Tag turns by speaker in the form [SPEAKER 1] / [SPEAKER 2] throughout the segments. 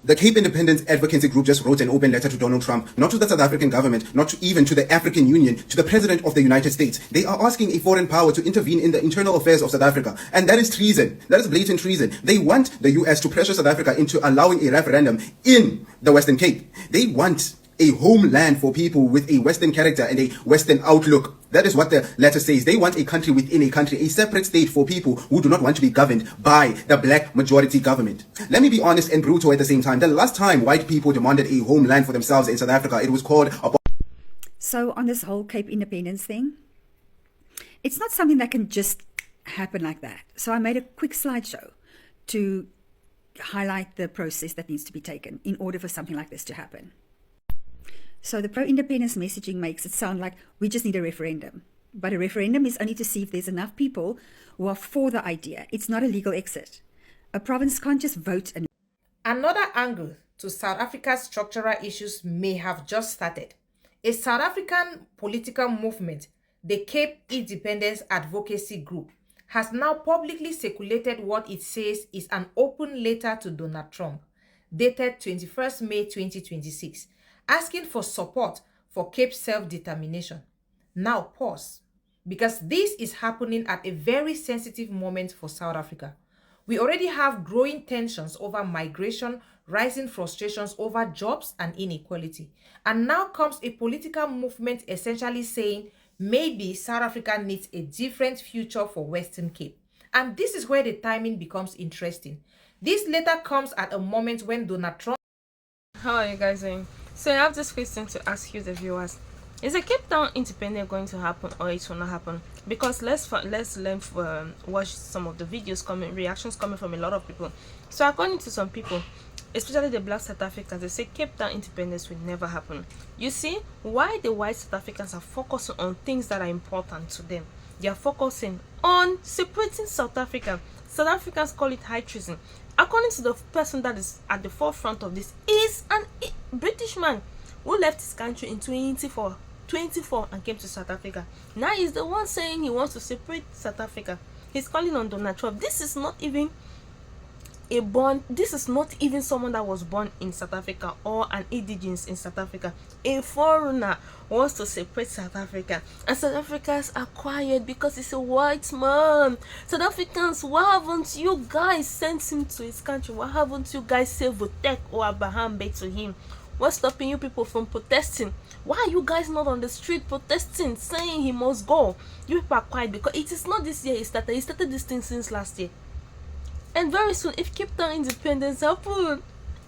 [SPEAKER 1] The Cape Independence Advocacy Group just wrote an open letter to Donald Trump, not to the South African government, not even to the African Union, to the President of the United States. They are asking a foreign power to intervene in the internal affairs of South Africa. And that is treason. That is blatant treason. They want the US to pressure South Africa into allowing a referendum in the Western Cape. They want a homeland for people with a Western character and a Western outlook. That is what the letter says. They want a country within a country, a separate state for people who do not want to be governed by the black majority government. Let me be honest and brutal at the same time. The last time white people demanded a homeland for themselves in South Africa, it was called a...
[SPEAKER 2] So on this whole Cape independence thing, it's not something that can just happen like that. So I made a quick slideshow to highlight the process that needs to be taken in order for something like this to happen. So the pro-independence messaging makes it sound like we just need a referendum. But a referendum is only to see if there's enough people who are for the idea. It's not a legal exit. A province can't just vote.
[SPEAKER 3] Another angle to South Africa's structural issues may have just started. A South African political movement, the Cape Independence Advocacy Group, has now publicly circulated what it says is an open letter to Donald Trump, dated 21st May 2026, asking for support for Cape self-determination. Now pause, because this is happening at a very sensitive moment for South Africa. We already have growing tensions over migration, rising frustrations over jobs and inequality. And now comes a political movement essentially saying maybe South Africa needs a different future for Western Cape. And this is where the timing becomes interesting. This letter comes at a moment when Donald Trump...
[SPEAKER 4] How are you guys doing? So I have this question to ask you, the viewers. Is the Cape Town independence going to happen or it will not happen? Because let's watch some of the videos reactions coming from a lot of people. So according to some people, especially the black South Africans, they say Cape Town independence will never happen. You see, why the white South Africans are focusing on things that are important to them. They are focusing on separating South Africa. South Africans call it high treason. According to the person that is at the forefront of this, is an British man who left his country in 24 and came to South Africa. Now he's the one saying he wants to separate South Africa. He's calling on Donald Trump. This is not even someone that was born in South Africa or an indigenous in South Africa. A foreigner wants to separate South Africa, and South Africans are quiet because he's a white man. South Africans, why haven't you guys sent him to his country? Why haven't you guys saved Votek or Abraham Bay to him? What's stopping you people from protesting? Why are you guys not on the street protesting, saying he must go? You people are quiet because it is not this year he started this thing since last year. And very soon, if Cape Town independence happens,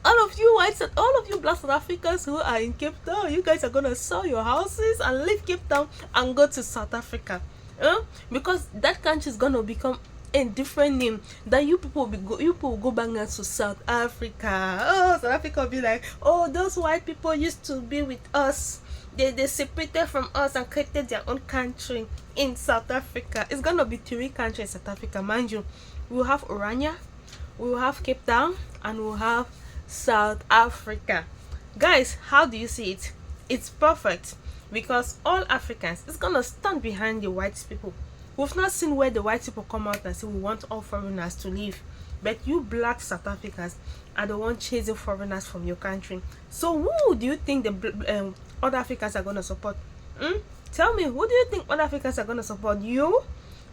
[SPEAKER 4] all of you whites and all of you black South Africans who are in Cape Town, you guys are gonna sell your houses and leave Cape Town and go to South Africa, because that country is gonna become a different name. That you people will go back now to South Africa. Oh, South Africa will be like, oh, those white people used to be with us. They separated from us and created their own country in South Africa. It's gonna be 3 countries in South Africa, mind you. We'll have Orania, we'll have Cape Town, and we'll have South Africa. Guys, how do you see it? It's perfect, because all Africans is gonna stand behind the white people. We've not seen where the white people come out and say we want all foreigners to leave, but you black South Africans are the one chasing foreigners from your country. So who do you think the other Africans are gonna support? Tell me, who do you think other Africans are gonna support?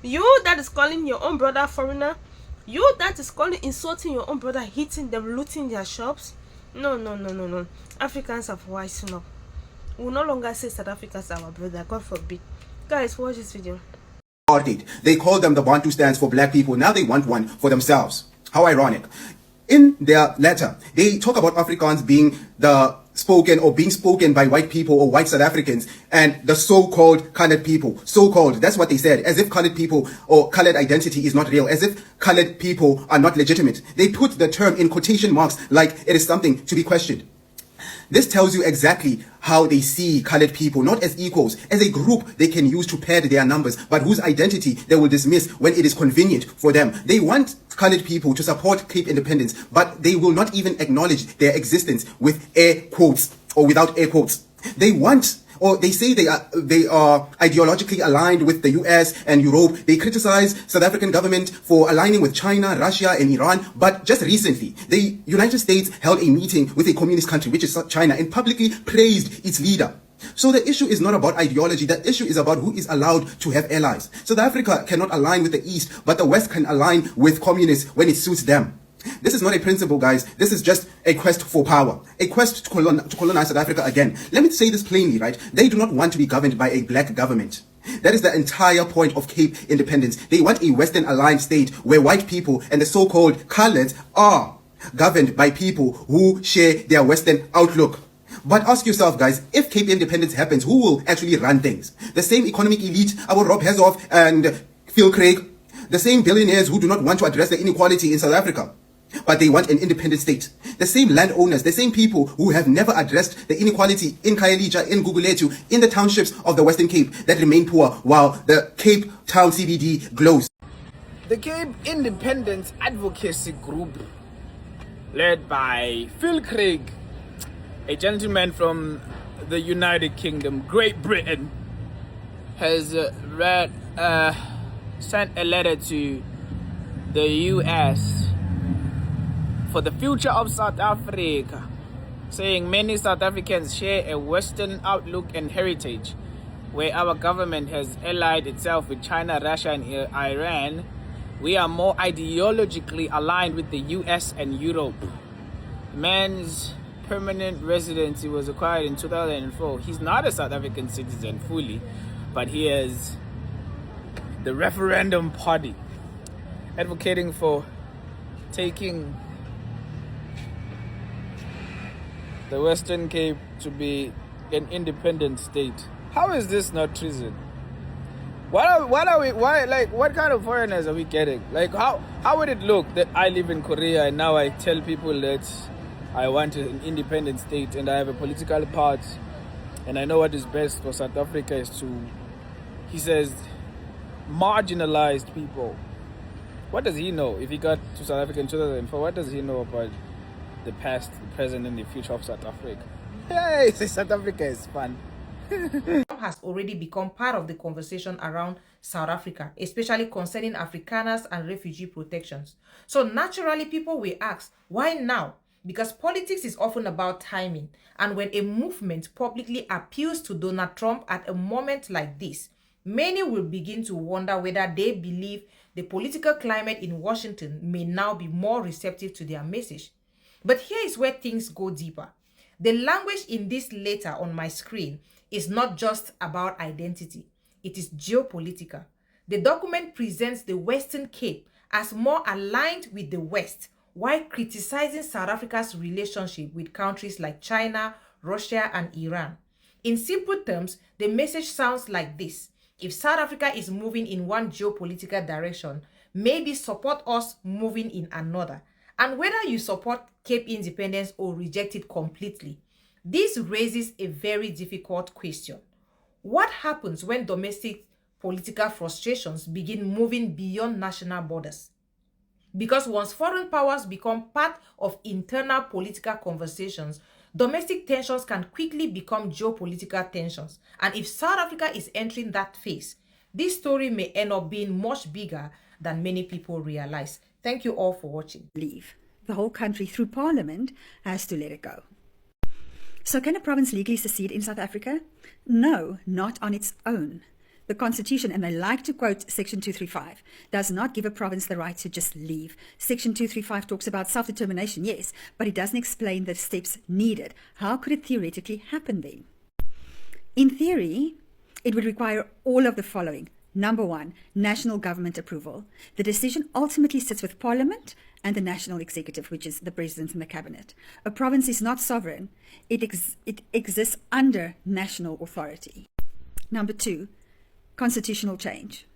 [SPEAKER 4] You that is calling your own brother foreigner? You that is insulting your own brother, hitting them, looting their shops? No. Africans have wised up. We will no longer say South Africans are our brother, God forbid. Guys, watch this video.
[SPEAKER 1] They call them the Bantu stands for black people. Now they want one for themselves. How ironic. In their letter, they talk about Afrikaans being being spoken by white people or white South Africans and the so-called colored people. So-called, that's what they said, as if colored people or colored identity is not real, as if colored people are not legitimate. They put the term in quotation marks like it is something to be questioned. This tells you exactly how they see colored people, not as equals, as a group they can use to pad their numbers, but whose identity they will dismiss when it is convenient for them. They want colored people to support Cape independence, but they will not even acknowledge their existence with air quotes or without air quotes. They want or they say they are ideologically aligned with the US and Europe. They criticize South African government for aligning with China, Russia, and Iran. But just recently, the United States held a meeting with a communist country, which is China, and publicly praised its leader. So the issue is not about ideology. The issue is about who is allowed to have allies. South Africa cannot align with the East, but the West can align with communists when it suits them. This is not a principle, guys. This is just a quest for power, a quest to colonize South Africa again. Let me say this plainly, right? They do not want to be governed by a black government. That is the entire point of Cape independence. They want a Western aligned state where white people and the so-called colored are governed by people who share their Western outlook. But ask yourself, guys, if Cape independence happens, who will actually run things? The same economic elite, our Rob Herzog and Phil Craig, the same billionaires who do not want to address the inequality in South Africa, but they want an independent state. The same landowners, the same people who have never addressed the inequality in Khayelitsha, in Gugulethu, in the townships of the Western Cape that remain poor while the Cape Town CBD glows.
[SPEAKER 5] The Cape Independence Advocacy Group, led by Phil Craig, a gentleman from the United Kingdom, Great Britain, has sent a letter to the US for the future of South Africa, saying many South Africans share a Western outlook and heritage, where our government has allied itself with China, Russia, and Iran. We are more ideologically aligned with the US and Europe. The man's permanent residency was acquired in 2004. He's not a South African citizen fully, but he is the referendum party, advocating for taking the Western Cape to be an independent state. How is this not treason? What kind of foreigners are we getting? Like, how would it look that I live in Korea and now I tell people that I want an independent state and I have a political party and I know what is best for South Africa is to, he says, marginalized people. What does he know? If he got to South Africa in 2004, what does he know about the past, the present, and the future of South Africa? Hey, South Africa is fun.
[SPEAKER 3] Has already become part of the conversation around South Africa, especially concerning Afrikaners and refugee protections. So naturally, people will ask, why now? Because politics is often about timing. And when a movement publicly appeals to Donald Trump at a moment like this, many will begin to wonder whether they believe the political climate in Washington may now be more receptive to their message. But here is where things go deeper. The language in this letter on my screen is not just about identity. It is geopolitical. The document presents the Western Cape as more aligned with the West, while criticizing South Africa's relationship with countries like China, Russia, and Iran. In simple terms, the message sounds like this. If South Africa is moving in one geopolitical direction, maybe support us moving in another. And whether you support Cape independence or reject it completely, this raises a very difficult question. What happens when domestic political frustrations begin moving beyond national borders? Because once foreign powers become part of internal political conversations, domestic tensions can quickly become geopolitical tensions. And if South Africa is entering that phase, this story may end up being much bigger than many people realize. Thank you all for watching.
[SPEAKER 2] Leave. The whole country, through Parliament, has to let it go. So can a province legally secede in South Africa? No, not on its own. The Constitution, and I like to quote Section 235, does not give a province the right to just leave. Section 235 talks about self-determination, yes, but it doesn't explain the steps needed. How could it theoretically happen then? In theory, it would require all of the following. Number one, national government approval. The decision ultimately sits with Parliament and the national executive, which is the president and the cabinet. A province is not sovereign. It exists under national authority. Number two, constitutional change.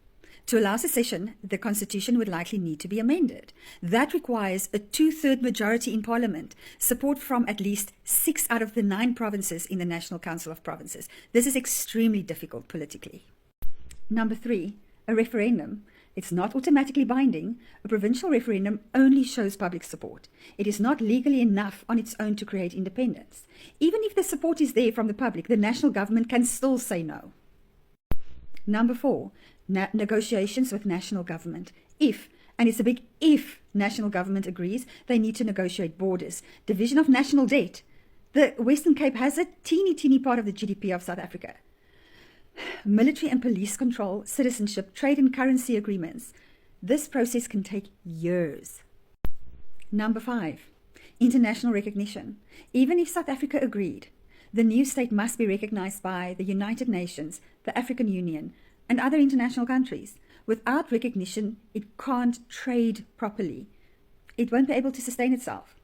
[SPEAKER 2] To allow secession, the constitution would likely need to be amended. That requires a 2/3 majority in Parliament, support from at least 6 out of the 9 provinces in the National Council of Provinces. This is extremely difficult politically. Number 3, a referendum. It's not automatically binding. A provincial referendum only shows public support. It is not legally enough on its own to create independence. Even if the support is there from the public, the national government can still say no. Number 4, negotiations with national government. If, and it's a big if, national government agrees, they need to negotiate borders, division of national debt. The Western Cape has a teeny part of the GDP of South Africa. Military and police control, citizenship, trade and currency agreements. This process can take years. Number 5, international recognition. Even if South Africa agreed, the new state must be recognized by the United Nations, the African Union, and other international countries. Without recognition, it can't trade properly. It won't be able to sustain itself.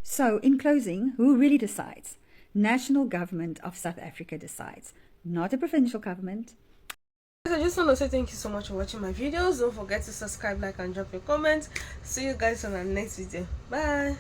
[SPEAKER 2] So, in closing, who really decides? National government of South Africa decides, not a provincial government.
[SPEAKER 4] I just want to say thank you so much for watching my videos. Don't forget to subscribe, like, and drop your comments. See you guys on our next video. Bye.